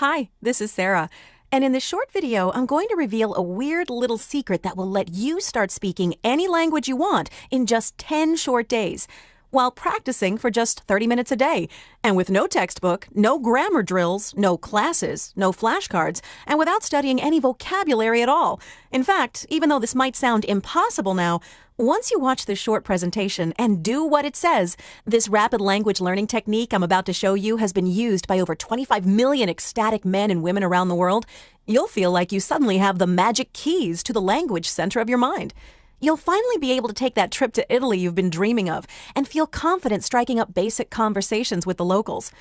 Hi, this is Sarah. And in this short video, I'm going to reveal a weird little secret that will let you start speaking any language you want in just 10 short days, while practicing for just 30 minutes a day, and with no textbook, no grammar drills, no classes, no flashcards, and without studying any vocabulary at all. In fact, even though this might sound impossible now, once you watch this short presentation and do what it says, this rapid language learning technique I'm about to show you has been used by over 25 million ecstatic men and women around the world. You'll feel like you suddenly have the magic keys to the language center of your mind. You'll finally be able to take that trip to Italy you've been dreaming of and feel confident striking up basic conversations with the locals.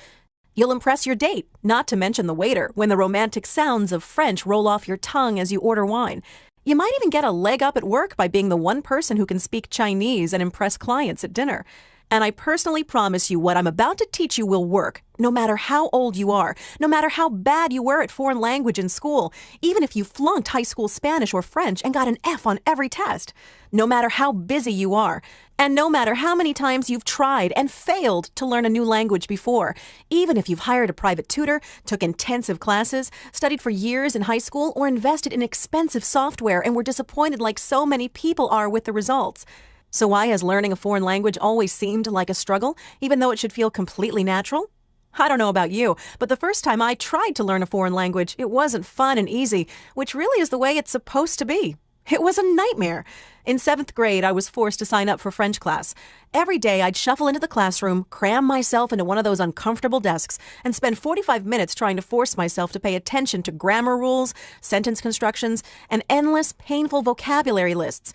You'll impress your date, not to mention the waiter, when the romantic sounds of French roll off your tongue as you order wine. You might even get a leg up at work by being the one person who can speak Chinese and impress clients at dinner. And I personally promise you what I'm about to teach you will work, no matter how old you are, no matter how bad you were at foreign language in school, even if you flunked high school Spanish or French and got an F on every test, no matter how busy you are, and no matter how many times you've tried and failed to learn a new language before, even if you've hired a private tutor, took intensive classes, studied for years in high school, or invested in expensive software and were disappointed like so many people are with the results. So why has learning a foreign language always seemed like a struggle, even though it should feel completely natural? I don't know about you, but the first time I tried to learn a foreign language, it wasn't fun and easy, which really is the way it's supposed to be. It was a nightmare. In 7th grade, I was forced to sign up for French class. Every day, I'd shuffle into the classroom, cram myself into one of those uncomfortable desks, and spend 45 minutes trying to force myself to pay attention to grammar rules, sentence constructions, and endless, painful vocabulary lists,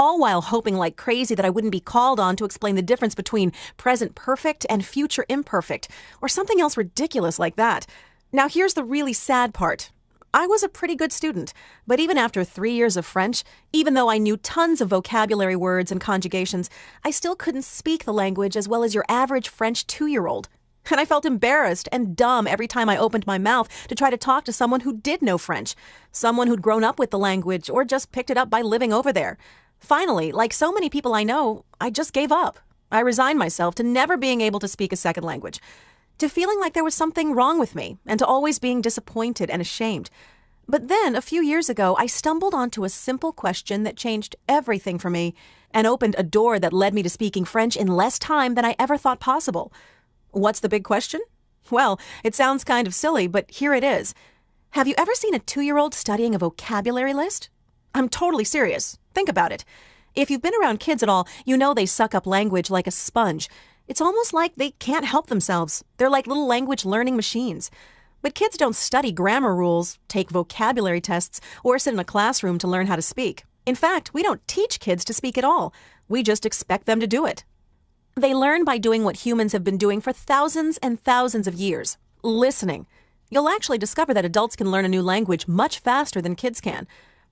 all while hoping like crazy that I wouldn't be called on to explain the difference between present perfect and future imperfect, or something else ridiculous like that. Now here's the really sad part. I was a pretty good student, but even after 3 years of French, even though I knew tons of vocabulary words and conjugations, I still couldn't speak the language as well as your average French 2-year-old. And I felt embarrassed and dumb every time I opened my mouth to try to talk to someone who did know French, someone who'd grown up with the language or just picked it up by living over there. Finally, like so many people I know, I just gave up. I resigned myself to never being able to speak a second language, to feeling like there was something wrong with me, and to always being disappointed and ashamed. But then, a few years ago, I stumbled onto a simple question that changed everything for me and opened a door that led me to speaking French in less time than I ever thought possible. What's the big question? Well, it sounds kind of silly, but here it is. Have you ever seen a 2-year-old studying a vocabulary list? I'm totally serious. Think about it. If you've been around kids at all, you know they suck up language like a sponge. It's almost like they can't help themselves. They're like little language learning machines. But kids don't study grammar rules, take vocabulary tests, or sit in a classroom to learn how to speak. In fact, we don't teach kids to speak at all. We just expect them to do it. They learn by doing what humans have been doing for thousands and thousands of years, listening. You'll actually discover that adults can learn a new language much faster than kids can.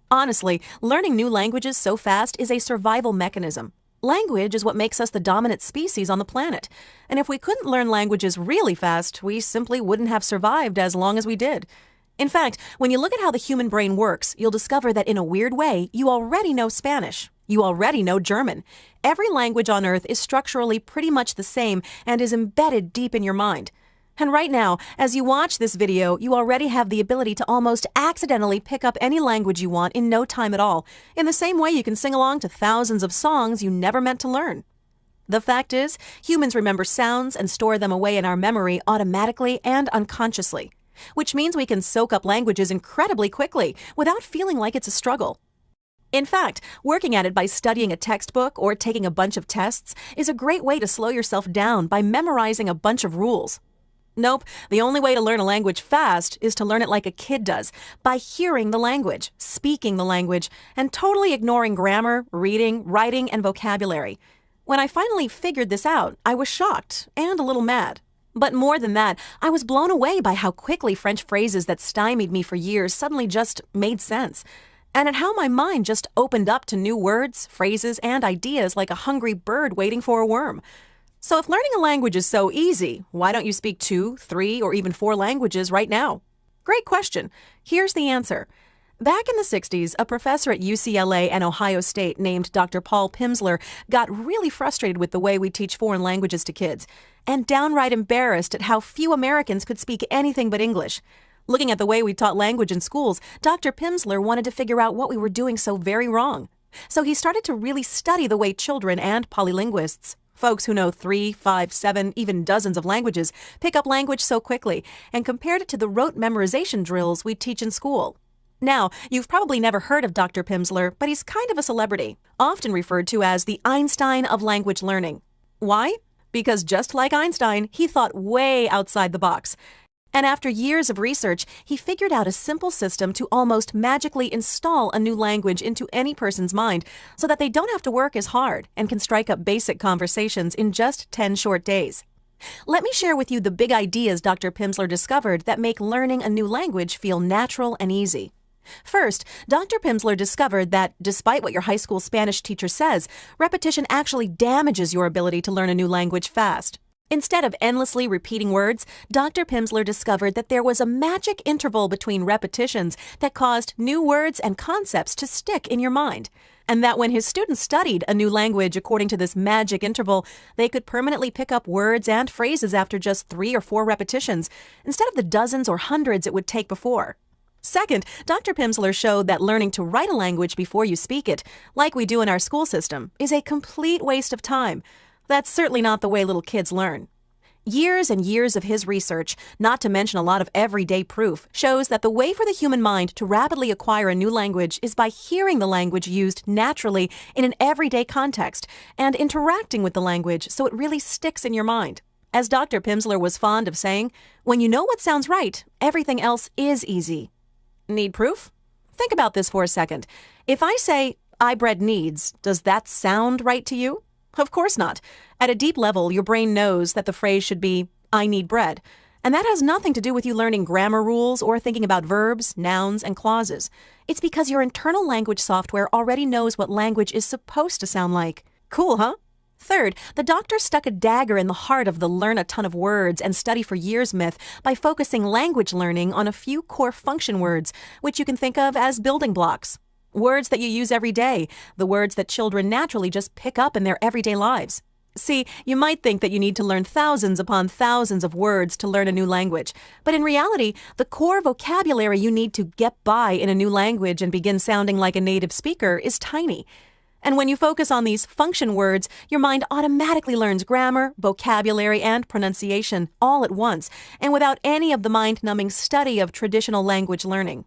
Honestly, learning new languages so fast is a survival mechanism. Language is what makes us the dominant species on the planet. And if we couldn't learn languages really fast, we simply wouldn't have survived as long as we did. In fact, when you look at how the human brain works, you'll discover that in a weird way, you already know Spanish. You already know German. Every language on Earth is structurally pretty much the same and is embedded deep in your mind. And right now, as you watch this video, you already have the ability to almost accidentally pick up any language you want in no time at all, in the same way you can sing along to thousands of songs you never meant to learn. The fact is, humans remember sounds and store them away in our memory automatically and unconsciously, which means we can soak up languages incredibly quickly without feeling like it's a struggle. In fact, working at it by studying a textbook or taking a bunch of tests is a great way to slow yourself down by memorizing a bunch of rules. Nope, the only way to learn a language fast is to learn it like a kid does, by hearing the language, speaking the language, and totally ignoring grammar, reading, writing, and vocabulary. When I finally figured this out, I was shocked and a little mad. But more than that, I was blown away by how quickly French phrases that stymied me for years suddenly just made sense, and at how my mind just opened up to new words, phrases, and ideas like a hungry bird waiting for a worm. So if learning a language is so easy, why don't you speak 2, 3, or even 4 languages right now? Great question. Here's the answer. Back in the 60s, a professor at UCLA and Ohio State named Dr. Paul Pimsleur got really frustrated with the way we teach foreign languages to kids, and downright embarrassed at how few Americans could speak anything but English. Looking at the way we taught language in schools, Dr. Pimsleur wanted to figure out what we were doing so very wrong. So he started to really study the way children and polylinguists, folks who know 3, 5, 7, even dozens of languages, pick up language so quickly, and compared it to the rote memorization drills we teach in school. Now, you've probably never heard of Dr. Pimsleur, but he's kind of a celebrity, often referred to as the Einstein of language learning. Why? Because just like Einstein, he thought way outside the box. And after years of research, he figured out a simple system to almost magically install a new language into any person's mind so that they don't have to work as hard and can strike up basic conversations in just 10 short days. Let me share with you the big ideas Dr. Pimsleur discovered that make learning a new language feel natural and easy. First, Dr. Pimsleur discovered that, despite what your high school Spanish teacher says, repetition actually damages your ability to learn a new language fast. Instead of endlessly repeating words, Dr. Pimsleur discovered that there was a magic interval between repetitions that caused new words and concepts to stick in your mind, and that when his students studied a new language according to this magic interval, they could permanently pick up words and phrases after just 3 or 4 repetitions, instead of the dozens or hundreds it would take before. Second, Dr. Pimsleur showed that learning to write a language before you speak it, like we do in our school system, is a complete waste of time. That's certainly not the way little kids learn. Years and years of his research, not to mention a lot of everyday proof, shows that the way for the human mind to rapidly acquire a new language is by hearing the language used naturally in an everyday context and interacting with the language so it really sticks in your mind. As Dr. Pimsleur was fond of saying, when you know what sounds right, everything else is easy. Need proof? Think about this for a second. If I say, I bred needs, does that sound right to you? Of course not. At a deep level, your brain knows that the phrase should be, I need bread. And that has nothing to do with you learning grammar rules or thinking about verbs, nouns, and clauses. It's because your internal language software already knows what language is supposed to sound like. Cool, huh? Third, the doctor stuck a dagger in the heart of the learn a ton of words and study for years myth by focusing language learning on a few core function words, which you can think of as building blocks. Words that you use every day, the words that children naturally just pick up in their everyday lives. See, you might think that you need to learn thousands upon thousands of words to learn a new language, but in reality, the core vocabulary you need to get by in a new language and begin sounding like a native speaker is tiny. And when you focus on these function words, your mind automatically learns grammar, vocabulary, and pronunciation all at once, and without any of the mind-numbing study of traditional language learning.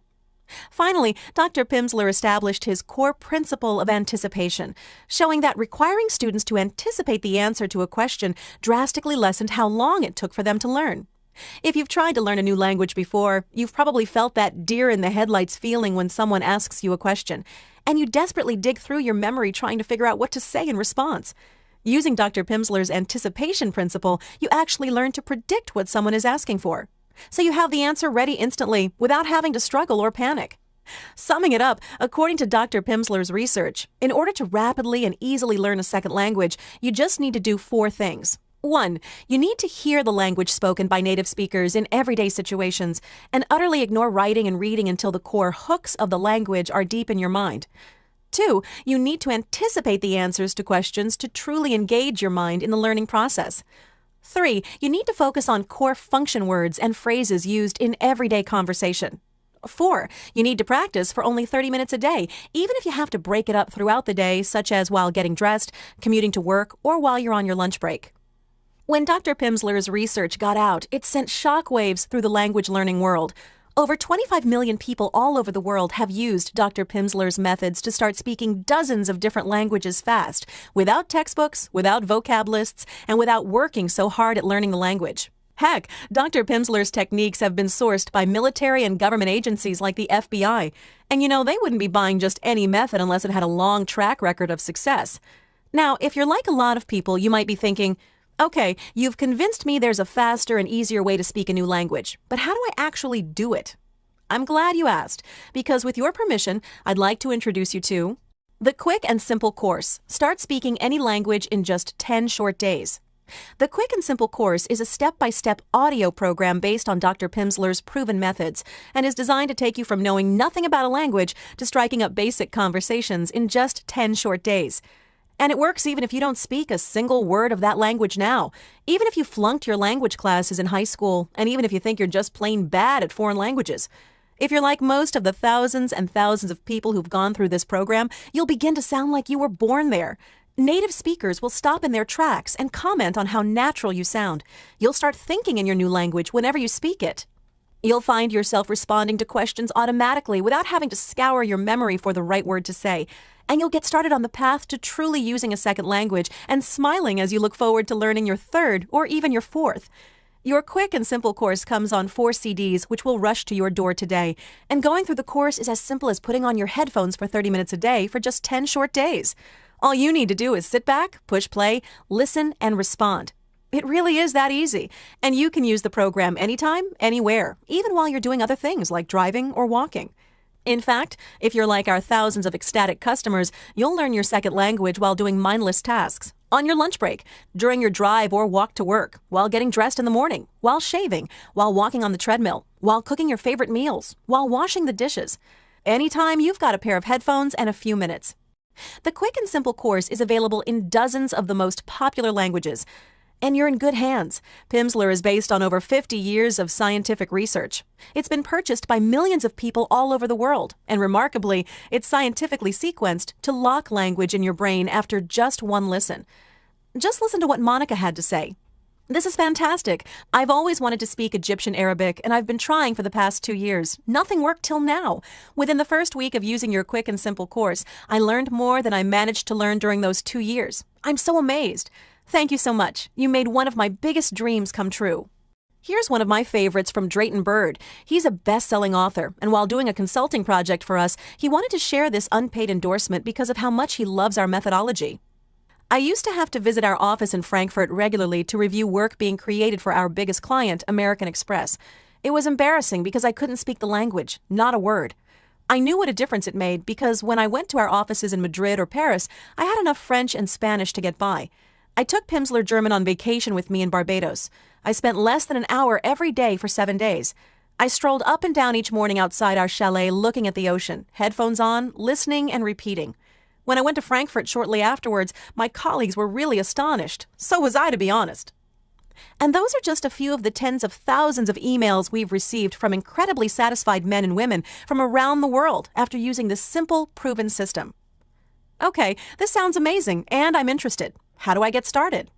Finally, Dr. Pimsleur established his core principle of anticipation, showing that requiring students to anticipate the answer to a question drastically lessened how long it took for them to learn. If you've tried to learn a new language before, you've probably felt that deer-in-the-headlights feeling when someone asks you a question, and you desperately dig through your memory trying to figure out what to say in response. Using Dr. Pimsleur's anticipation principle, you actually learn to predict what someone is asking for. So you have the answer ready instantly without having to struggle or panic. Summing it up, according to Dr. Pimsleur's research, in order to rapidly and easily learn a second language, you just need to do 4 things. 1. You need to hear the language spoken by native speakers in everyday situations and utterly ignore writing and reading until the core hooks of the language are deep in your mind. 2. You need to anticipate the answers to questions to truly engage your mind in the learning process. 3. You need to focus on core function words and phrases used in everyday conversation. 4. You need to practice for only 30 minutes a day, even if you have to break it up throughout the day, such as while getting dressed, commuting to work, or while you're on your lunch break. When Dr. Pimsleur's research got out, it sent shockwaves through the language learning world. Over 25 million people all over the world have used Dr. Pimsleur's methods to start speaking dozens of different languages fast, without textbooks, without vocab lists, and without working so hard at learning the language. Heck, Dr. Pimsleur's techniques have been sourced by military and government agencies like the FBI. And they wouldn't be buying just any method unless it had a long track record of success. Now, if you're like a lot of people, you might be thinking, okay, you've convinced me there's a faster and easier way to speak a new language, but how do I actually do it? I'm glad you asked, because with your permission, I'd like to introduce you to the Quick and Simple course. Start speaking any language in just 10 short days. The Quick and Simple course is a step-by-step audio program based on Dr. Pimsleur's proven methods and is designed to take you from knowing nothing about a language to striking up basic conversations in just 10 short days. And it works even if you don't speak a single word of that language now. Even if you flunked your language classes in high school, and even if you think you're just plain bad at foreign languages. If you're like most of the thousands and thousands of people who've gone through this program, you'll begin to sound like you were born there. Native speakers will stop in their tracks and comment on how natural you sound. You'll start thinking in your new language whenever you speak it. You'll find yourself responding to questions automatically without having to scour your memory for the right word to say. And you'll get started on the path to truly using a second language and smiling as you look forward to learning your third or even your fourth. Your quick and simple course comes on 4 CDs, which will rush to your door today. And going through the course is as simple as putting on your headphones for 30 minutes a day for just 10 short days. All you need to do is sit back, push play, listen, and respond. It really is that easy. And you can use the program anytime, anywhere, even while you're doing other things like driving or walking. In fact, if you're like our thousands of ecstatic customers, you'll learn your second language while doing mindless tasks, on your lunch break, during your drive or walk to work, while getting dressed in the morning, while shaving, while walking on the treadmill, while cooking your favorite meals, while washing the dishes. Anytime you've got a pair of headphones and a few minutes. The quick and simple course is available in dozens of the most popular languages. And you're in good hands. Pimsleur is based on over 50 years of scientific research. It's been purchased by millions of people all over the world, and remarkably, it's scientifically sequenced to lock language in your brain after just one listen. Just listen to what Monica had to say. This is fantastic. I've always wanted to speak Egyptian Arabic, and I've been trying for the past 2 years. Nothing worked till now. Within the first week of using your quick and simple course, I learned more than I managed to learn during those 2 years. I'm so amazed. Thank you so much. You made one of my biggest dreams come true. Here's one of my favorites from Drayton Bird. He's a best-selling author, and while doing a consulting project for us, he wanted to share this unpaid endorsement because of how much he loves our methodology. I used to have to visit our office in Frankfurt regularly to review work being created for our biggest client, American Express. It was embarrassing because I couldn't speak the language, not a word. I knew what a difference it made because when I went to our offices in Madrid or Paris, I had enough French and Spanish to get by. I took Pimsleur German on vacation with me in Barbados. I spent less than an hour every day for 7 days. I strolled up and down each morning outside our chalet looking at the ocean, headphones on, listening and repeating. When I went to Frankfurt shortly afterwards, my colleagues were really astonished. So was I, to be honest. And those are just a few of the tens of thousands of emails we've received from incredibly satisfied men and women from around the world after using this simple, proven system. Okay, this sounds amazing, and I'm interested. How do I get started?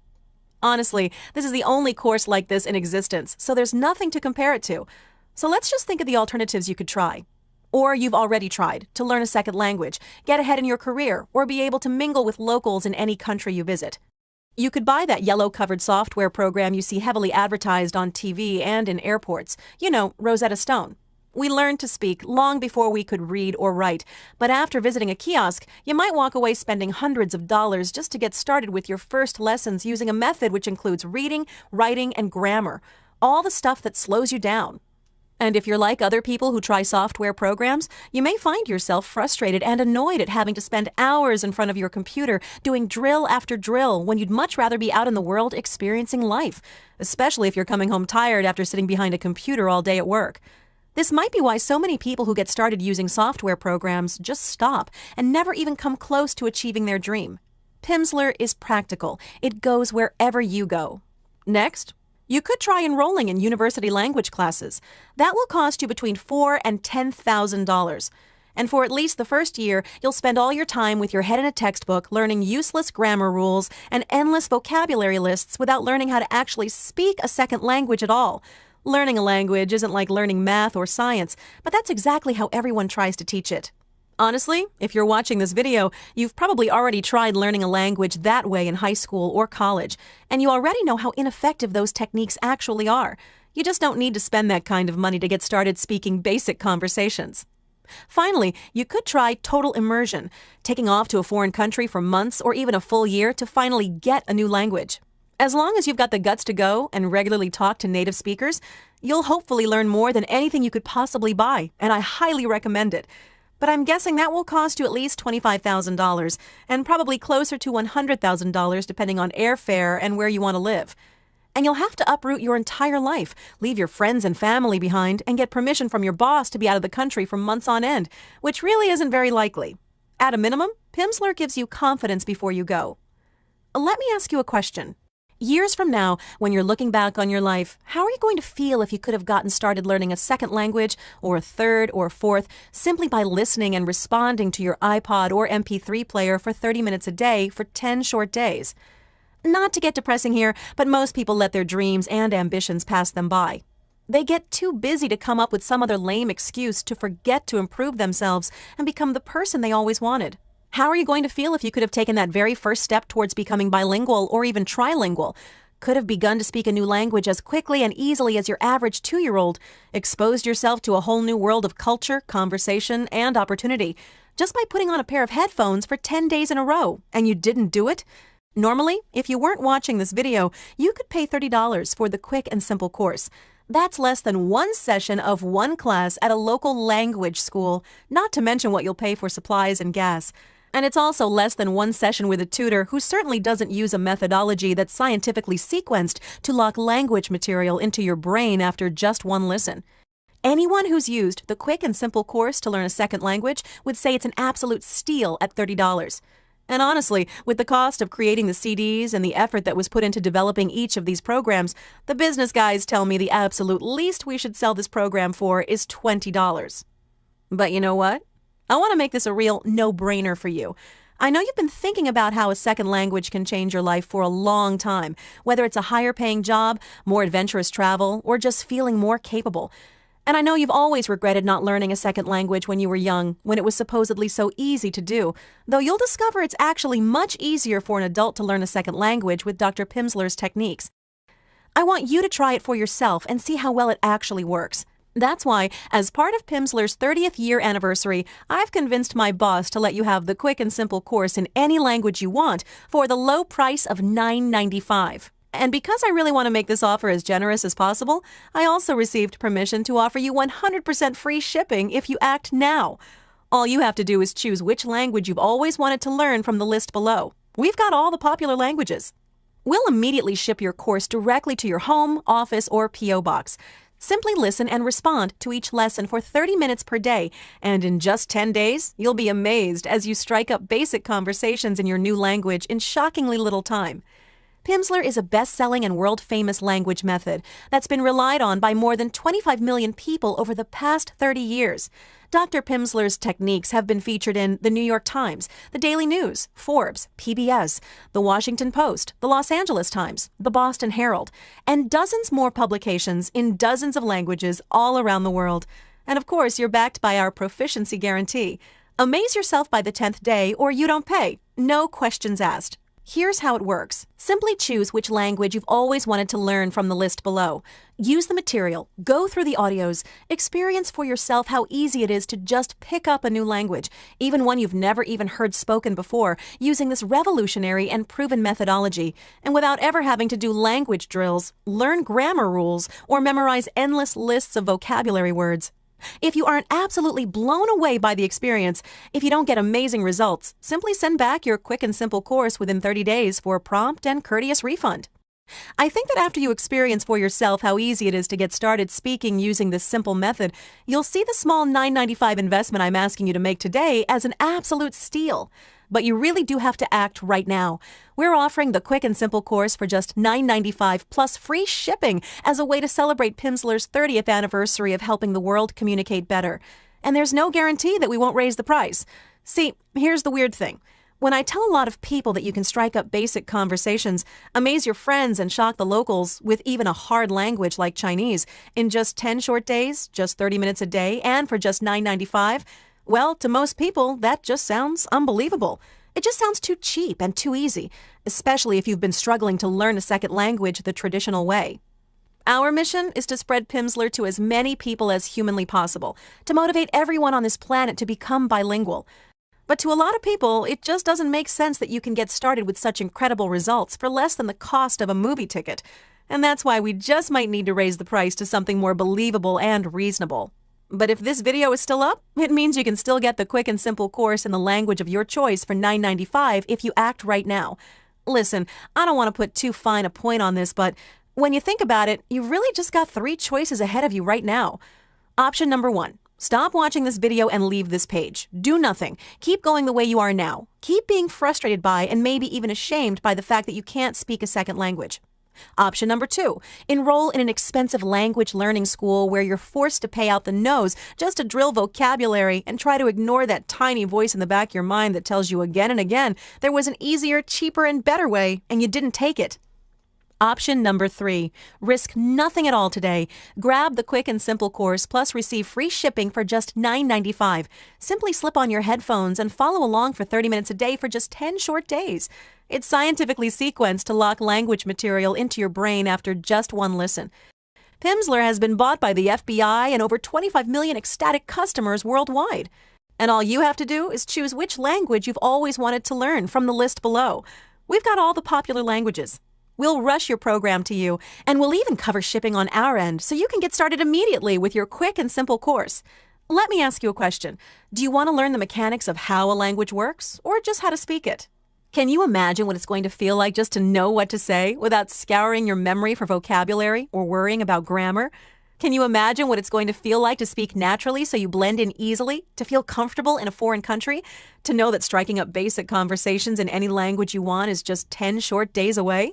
Honestly, this is the only course like this in existence, so there's nothing to compare it to. So let's just think of the alternatives you could try. Or you've already tried to learn a second language, get ahead in your career, or be able to mingle with locals in any country you visit. You could buy that yellow-covered software program you see heavily advertised on TV and in airports. You know, Rosetta Stone. We learned to speak long before we could read or write, but after visiting a kiosk, you might walk away spending hundreds of dollars just to get started with your first lessons using a method which includes reading, writing, and grammar, all the stuff that slows you down. And if you're like other people who try software programs, you may find yourself frustrated and annoyed at having to spend hours in front of your computer doing drill after drill when you'd much rather be out in the world experiencing life, especially if you're coming home tired after sitting behind a computer all day at work. This might be why so many people who get started using software programs just stop and never even come close to achieving their dream. Pimsleur is practical. It goes wherever you go. Next, you could try enrolling in university language classes. That will cost you between $4,000 and $10,000. And for at least the first year, you'll spend all your time with your head in a textbook learning useless grammar rules and endless vocabulary lists without learning how to actually speak a second language at all. Learning a language isn't like learning math or science, but that's exactly how everyone tries to teach it. Honestly, if you're watching this video, you've probably already tried learning a language that way in high school or college, and you already know how ineffective those techniques actually are. You just don't need to spend that kind of money to get started speaking basic conversations. Finally, you could try total immersion, taking off to a foreign country for months or even a full year to finally get a new language. As long as you've got the guts to go and regularly talk to native speakers, you'll hopefully learn more than anything you could possibly buy, and I highly recommend it. But I'm guessing that will cost you at least $25,000, and probably closer to $100,000 depending on airfare and where you want to live. And you'll have to uproot your entire life, leave your friends and family behind, and get permission from your boss to be out of the country for months on end, which really isn't very likely. At a minimum, Pimsleur gives you confidence before you go. Let me ask you a question. Years from now, when you're looking back on your life, how are you going to feel if you could have gotten started learning a second language or a third or fourth simply by listening and responding to your iPod or MP3 player for 30 minutes a day for 10 short days? Not to get depressing here, but most people let their dreams and ambitions pass them by. They get too busy to come up with some other lame excuse to forget to improve themselves and become the person they always wanted. How are you going to feel if you could have taken that very first step towards becoming bilingual or even trilingual, could have begun to speak a new language as quickly and easily as your average 2-year-old, exposed yourself to a whole new world of culture, conversation, and opportunity, just by putting on a pair of headphones for 10 days in a row, and you didn't do it? Normally, if you weren't watching this video, you could pay $30 for the quick and simple course. That's less than one session of one class at a local language school, not to mention what you'll pay for supplies and gas. And it's also less than one session with a tutor who certainly doesn't use a methodology that's scientifically sequenced to lock language material into your brain after just one listen. Anyone who's used the quick and simple course to learn a second language would say it's an absolute steal at $30. And honestly, with the cost of creating the CDs and the effort that was put into developing each of these programs, the business guys tell me the absolute least we should sell this program for is $20. But you know what? I want to make this a real no-brainer for you. I know you've been thinking about how a second language can change your life for a long time, whether it's a higher-paying job, more adventurous travel, or just feeling more capable. And I know you've always regretted not learning a second language when you were young, when it was supposedly so easy to do, though you'll discover it's actually much easier for an adult to learn a second language with Dr. Pimsleur's techniques. I want you to try it for yourself and see how well it actually works. That's why, as part of Pimsleur's 30th year anniversary, I've convinced my boss to let you have the quick and simple course in any language you want for the low price of $9.95. And because I really want to make this offer as generous as possible, I also received permission to offer you 100% free shipping if you act now. All you have to do is choose which language you've always wanted to learn from the list below. We've got all the popular languages. We'll immediately ship your course directly to your home, office, or P.O. box. Simply listen and respond to each lesson for 30 minutes per day, and in just 10 days, you'll be amazed as you strike up basic conversations in your new language in shockingly little time. Pimsleur is a best-selling and world-famous language method that's been relied on by more than 25 million people over the past 30 years. Dr. Pimsleur's techniques have been featured in The New York Times, The Daily News, Forbes, PBS, The Washington Post, The Los Angeles Times, The Boston Herald, and dozens more publications in dozens of languages all around the world. And of course, you're backed by our proficiency guarantee. Amaze yourself by the 10th day or you don't pay. No questions asked. Here's how it works. Simply choose which language you've always wanted to learn from the list below. Use the material, go through the audios, experience for yourself how easy it is to just pick up a new language, even one you've never even heard spoken before, using this revolutionary and proven methodology, and without ever having to do language drills, learn grammar rules, or memorize endless lists of vocabulary words. If you aren't absolutely blown away by the experience, if you don't get amazing results, simply send back your quick and simple course within 30 days for a prompt and courteous refund. I think that after you experience for yourself how easy it is to get started speaking using this simple method, you'll see the small $9.95 investment I'm asking you to make today as an absolute steal. But you really do have to act right now. We're offering the quick and simple course for just $9.95 plus free shipping as a way to celebrate Pimsleur's 30th anniversary of helping the world communicate better. And there's no guarantee that we won't raise the price. See, here's the weird thing. When I tell a lot of people that you can strike up basic conversations, amaze your friends, and shock the locals with even a hard language like Chinese in just 10 short days, just 30 minutes a day, and for just $9.95, well, to most people, that just sounds unbelievable. It just sounds too cheap and too easy, especially if you've been struggling to learn a second language the traditional way. Our mission is to spread Pimsleur to as many people as humanly possible, to motivate everyone on this planet to become bilingual. But to a lot of people, it just doesn't make sense that you can get started with such incredible results for less than the cost of a movie ticket. And that's why we just might need to raise the price to something more believable and reasonable. But if this video is still up, it means you can still get the quick and simple course in the language of your choice for $9.95 if you act right now. Listen, I don't want to put too fine a point on this, but when you think about it, you've really just got 3 choices ahead of you right now. Option number 1. Stop watching this video and leave this page. Do nothing. Keep going the way you are now. Keep being frustrated by and maybe even ashamed by the fact that you can't speak a second language. Option number 2, enroll in an expensive language learning school where you're forced to pay out the nose just to drill vocabulary and try to ignore that tiny voice in the back of your mind that tells you again and again there was an easier, cheaper, and better way, and you didn't take it. Option number 3, risk nothing at all today. Grab the quick and simple course plus receive free shipping for just $9.95. Simply slip on your headphones and follow along for 30 minutes a day for just 10 short days. It's scientifically sequenced to lock language material into your brain after just one listen. Pimsleur has been bought by the FBI and over 25 million ecstatic customers worldwide. And all you have to do is choose which language you've always wanted to learn from the list below. We've got all the popular languages. We'll rush your program to you, and we'll even cover shipping on our end so you can get started immediately with your quick and simple course. Let me ask you a question. Do you want to learn the mechanics of how a language works, or just how to speak it? Can you imagine what it's going to feel like just to know what to say without scouring your memory for vocabulary or worrying about grammar? Can you imagine what it's going to feel like to speak naturally so you blend in easily, to feel comfortable in a foreign country, to know that striking up basic conversations in any language you want is just 10 short days away?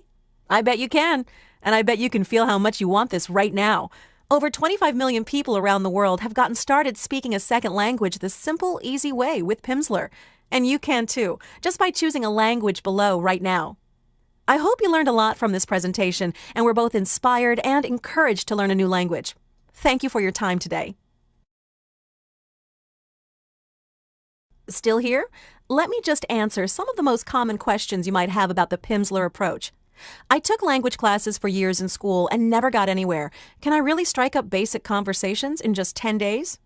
I bet you can, and I bet you can feel how much you want this right now. Over 25 million people around the world have gotten started speaking a second language the simple, easy way with Pimsleur. And you can too, just by choosing a language below right now. I hope you learned a lot from this presentation and were both inspired and encouraged to learn a new language. Thank you for your time today. Still here? Let me just answer some of the most common questions you might have about the Pimsleur approach. I took language classes for years in school and never got anywhere. Can I really strike up basic conversations in just 10 days?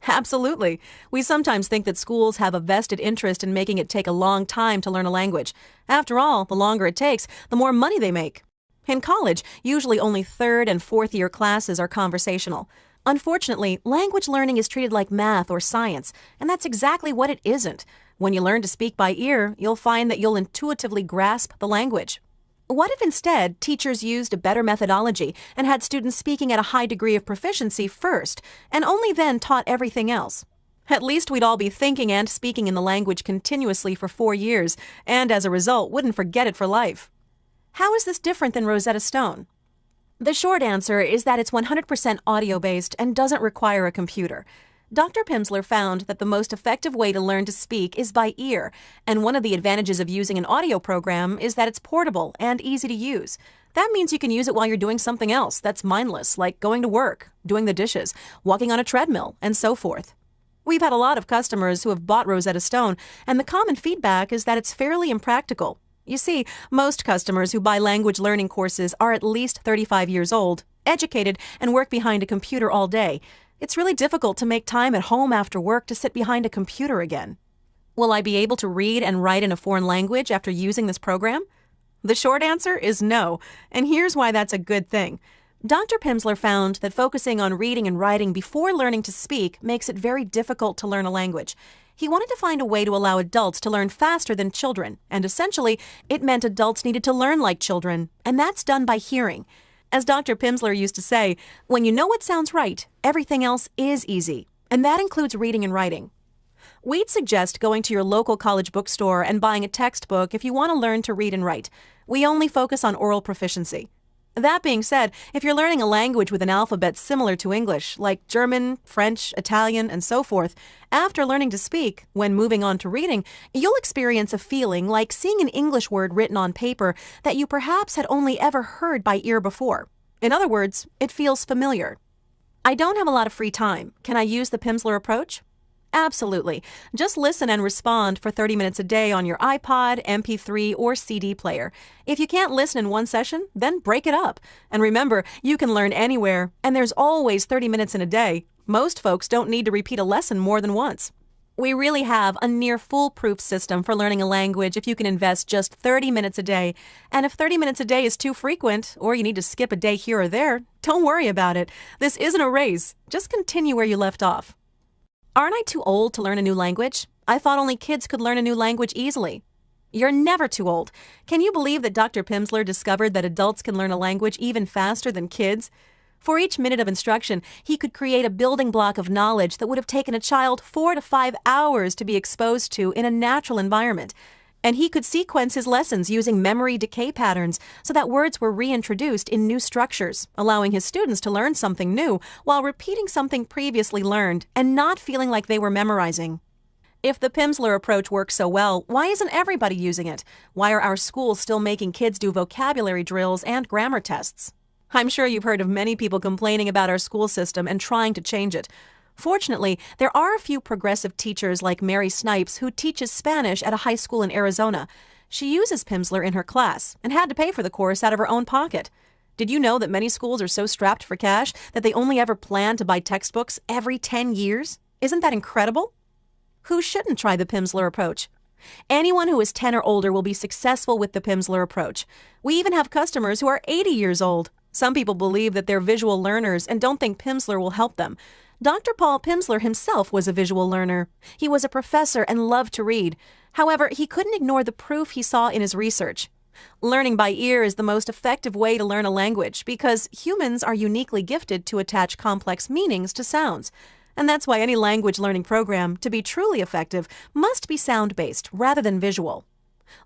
Absolutely. We sometimes think that schools have a vested interest in making it take a long time to learn a language. After all, the longer it takes, the more money they make. In college, usually only third and fourth year classes are conversational. Unfortunately, language learning is treated like math or science, and that's exactly what it isn't. When you learn to speak by ear, you'll find that you'll intuitively grasp the language. What if instead teachers used a better methodology and had students speaking at a high degree of proficiency first, and only then taught everything else? At least we'd all be thinking and speaking in the language continuously for 4 years, and as a result, wouldn't forget it for life. How is this different than Rosetta Stone? The short answer is that it's 100% audio-based and doesn't require a computer. Dr. Pimsleur found that the most effective way to learn to speak is by ear, and one of the advantages of using an audio program is that it's portable and easy to use. That means you can use it while you're doing something else that's mindless, like going to work, doing the dishes, walking on a treadmill, and so forth. We've had a lot of customers who have bought Rosetta Stone, and the common feedback is that it's fairly impractical. You see, most customers who buy language learning courses are at least 35 years old, educated, and work behind a computer all day. It's really difficult to make time at home after work to sit behind a computer again. Will I be able to read and write in a foreign language after using this program? The short answer is no, and here's why that's a good thing. Dr. Pimsleur found that focusing on reading and writing before learning to speak makes it very difficult to learn a language. He wanted to find a way to allow adults to learn faster than children, and essentially, it meant adults needed to learn like children, and that's done by hearing. As Dr. Pimsleur used to say, when you know what sounds right, everything else is easy, and that includes reading and writing. We'd suggest going to your local college bookstore and buying a textbook if you want to learn to read and write. We only focus on oral proficiency. That being said, if you're learning a language with an alphabet similar to English, like German, French, Italian, and so forth, after learning to speak, when moving on to reading, you'll experience a feeling like seeing an English word written on paper that you perhaps had only ever heard by ear before. In other words, it feels familiar. I don't have a lot of free time. Can I use the Pimsleur approach? Absolutely. Just listen and respond for 30 minutes a day on your iPod, MP3, or CD player. If you can't listen in one session, then break it up. And remember, you can learn anywhere, and there's always 30 minutes in a day. Most folks don't need to repeat a lesson more than once. We really have a near foolproof system for learning a language if you can invest just 30 minutes a day. And if 30 minutes a day is too frequent, or you need to skip a day here or there, don't worry about it. This isn't a race. Just continue where you left off. Aren't I too old to learn a new language? I thought only kids could learn a new language easily. You're never too old. Can you believe that Dr. Pimsleur discovered that adults can learn a language even faster than kids? For each minute of instruction, he could create a building block of knowledge that would have taken a child 4 to 5 hours to be exposed to in a natural environment. And he could sequence his lessons using memory decay patterns so that words were reintroduced in new structures, allowing his students to learn something new while repeating something previously learned and not feeling like they were memorizing. If the Pimsleur approach works so well, why isn't everybody using it? Why are our schools still making kids do vocabulary drills and grammar tests? I'm sure you've heard of many people complaining about our school system and trying to change it. Fortunately, there are a few progressive teachers like Mary Snipes who teaches Spanish at a high school in Arizona. She uses Pimsleur in her class and had to pay for the course out of her own pocket. Did you know that many schools are so strapped for cash that they only ever plan to buy textbooks every 10 years? Isn't that incredible? Who shouldn't try the Pimsleur approach? Anyone who is 10 or older will be successful with the Pimsleur approach. We even have customers who are 80 years old. Some people believe that they're visual learners and don't think Pimsleur will help them. Dr. Paul Pimsleur himself was a visual learner. He was a professor and loved to read. However, he couldn't ignore the proof he saw in his research. Learning by ear is the most effective way to learn a language because humans are uniquely gifted to attach complex meanings to sounds. And that's why any language learning program, to be truly effective, must be sound-based rather than visual.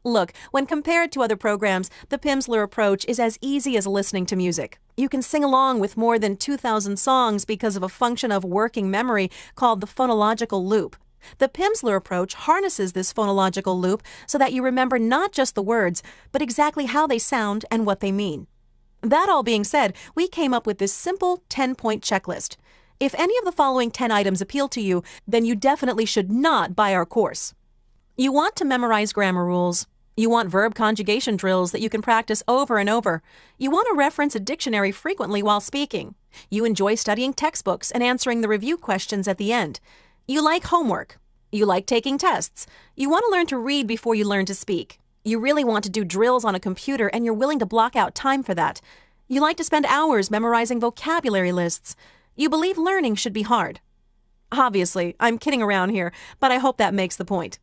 Look, when compared to other programs, the Pimsleur approach is as easy as listening to music. You can sing along with more than 2,000 songs because of a function of working memory called the phonological loop. The Pimsleur approach harnesses this phonological loop so that you remember not just the words, but exactly how they sound and what they mean. That all being said, we came up with this simple 10-point checklist. If any of the following 10 items appeal to you, then you definitely should not buy our course. You want to memorize grammar rules. You want verb conjugation drills that you can practice over and over. You want to reference a dictionary frequently while speaking. You enjoy studying textbooks and answering the review questions at the end. You like homework. You like taking tests. You want to learn to read before you learn to speak. You really want to do drills on a computer and you're willing to block out time for that. You like to spend hours memorizing vocabulary lists. You believe learning should be hard. Obviously, I'm kidding around here, but I hope that makes the point.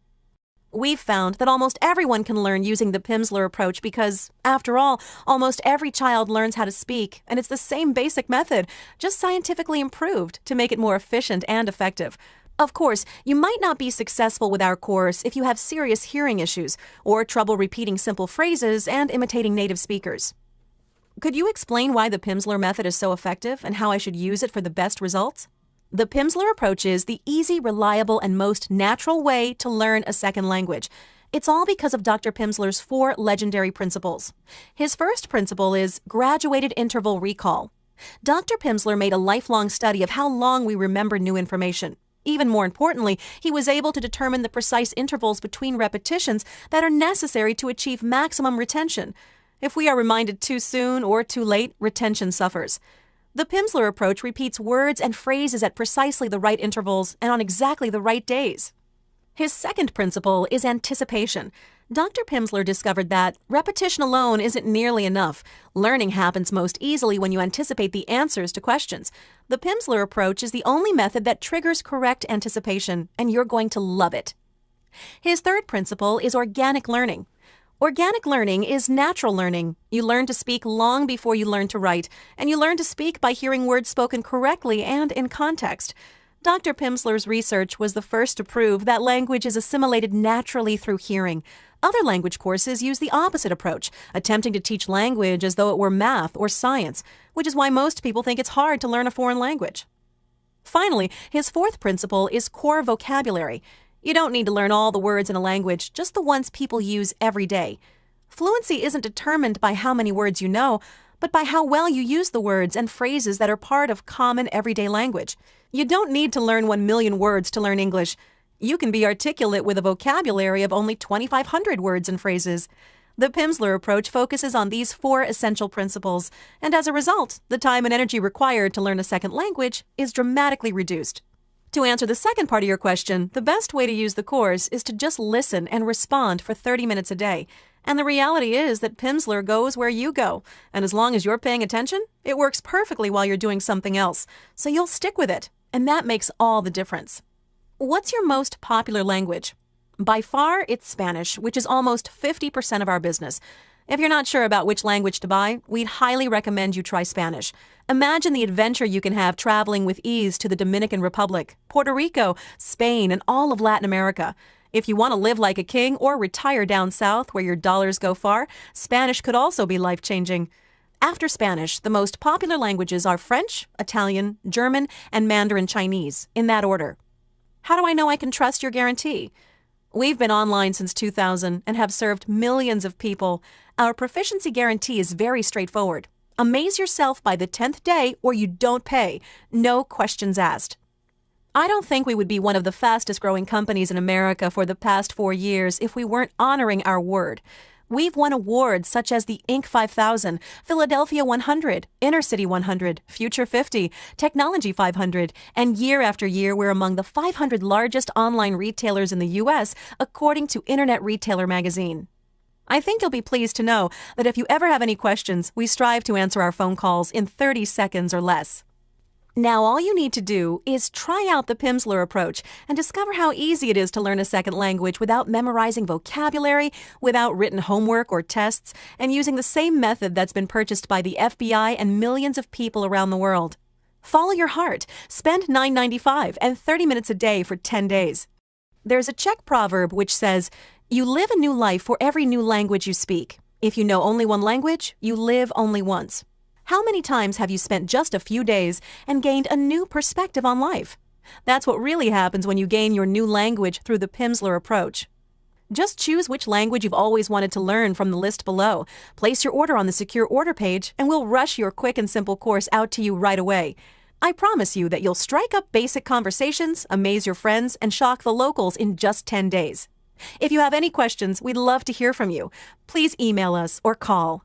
We've found that almost everyone can learn using the Pimsleur approach because, after all, almost every child learns how to speak, and it's the same basic method, just scientifically improved to make it more efficient and effective. Of course, you might not be successful with our course if you have serious hearing issues or trouble repeating simple phrases and imitating native speakers. Could you explain why the Pimsleur method is so effective and how I should use it for the best results? The Pimsleur approach is the easy, reliable, and most natural way to learn a second language. It's all because of Dr. Pimsleur's 4 legendary principles. His first principle is graduated interval recall. Dr. Pimsleur made a lifelong study of how long we remember new information. Even more importantly, he was able to determine the precise intervals between repetitions that are necessary to achieve maximum retention. If we are reminded too soon or too late, retention suffers. The Pimsleur approach repeats words and phrases at precisely the right intervals and on exactly the right days. His second principle is anticipation. Dr. Pimsleur discovered that repetition alone isn't nearly enough. Learning happens most easily when you anticipate the answers to questions. The Pimsleur approach is the only method that triggers correct anticipation, and you're going to love it. His third principle is organic learning. Organic learning is natural learning. You learn to speak long before you learn to write, and you learn to speak by hearing words spoken correctly and in context. Dr. Pimsleur's research was the first to prove that language is assimilated naturally through hearing. Other language courses use the opposite approach, attempting to teach language as though it were math or science, which is why most people think it's hard to learn a foreign language. Finally, his fourth principle is core vocabulary. You don't need to learn all the words in a language, just the ones people use every day. Fluency isn't determined by how many words you know, but by how well you use the words and phrases that are part of common everyday language. You don't need to learn 1 million words to learn English. You can be articulate with a vocabulary of only 2,500 words and phrases. The Pimsleur approach focuses on these 4 essential principles, and as a result, the time and energy required to learn a second language is dramatically reduced. To answer the second part of your question, the best way to use the course is to just listen and respond for 30 minutes a day. And the reality is that Pimsleur goes where you go, and as long as you're paying attention, it works perfectly while you're doing something else, so you'll stick with it, and that makes all the difference. What's your most popular language? By far, it's Spanish, which is almost 50% of our business. If you're not sure about which language to buy, we'd highly recommend you try Spanish. Imagine the adventure you can have traveling with ease to the Dominican Republic, Puerto Rico, Spain, and all of Latin America. If you want to live like a king or retire down south where your dollars go far, Spanish could also be life-changing. After Spanish, the most popular languages are French, Italian, German, and Mandarin Chinese, in that order. How do I know I can trust your guarantee? We've been online since 2000 and have served millions of people. Our proficiency guarantee is very straightforward. Amaze yourself by the 10th day or you don't pay. No questions asked. I don't think we would be one of the fastest growing companies in America for the past 4 years if we weren't honoring our word. We've won awards such as the Inc. 5000, Philadelphia 100, Inner City 100, Future 50, Technology 500, and year after year we're among the 500 largest online retailers in the U.S. according to Internet Retailer magazine. I think you'll be pleased to know that if you ever have any questions, we strive to answer our phone calls in 30 seconds or less. Now all you need to do is try out the Pimsleur approach and discover how easy it is to learn a second language without memorizing vocabulary, without written homework or tests, and using the same method that's been purchased by the FBI and millions of people around the world. Follow your heart. Spend $9.95 and 30 minutes a day for 10 days. There's a Czech proverb which says, "You live a new life for every new language you speak. If you know only one language, you live only once." How many times have you spent just a few days and gained a new perspective on life? That's what really happens when you gain your new language through the Pimsleur approach. Just choose which language you've always wanted to learn from the list below. Place your order on the secure order page, and we'll rush your quick and simple course out to you right away. I promise you that you'll strike up basic conversations, amaze your friends, and shock the locals in just 10 days. If you have any questions, we'd love to hear from you. Please email us or call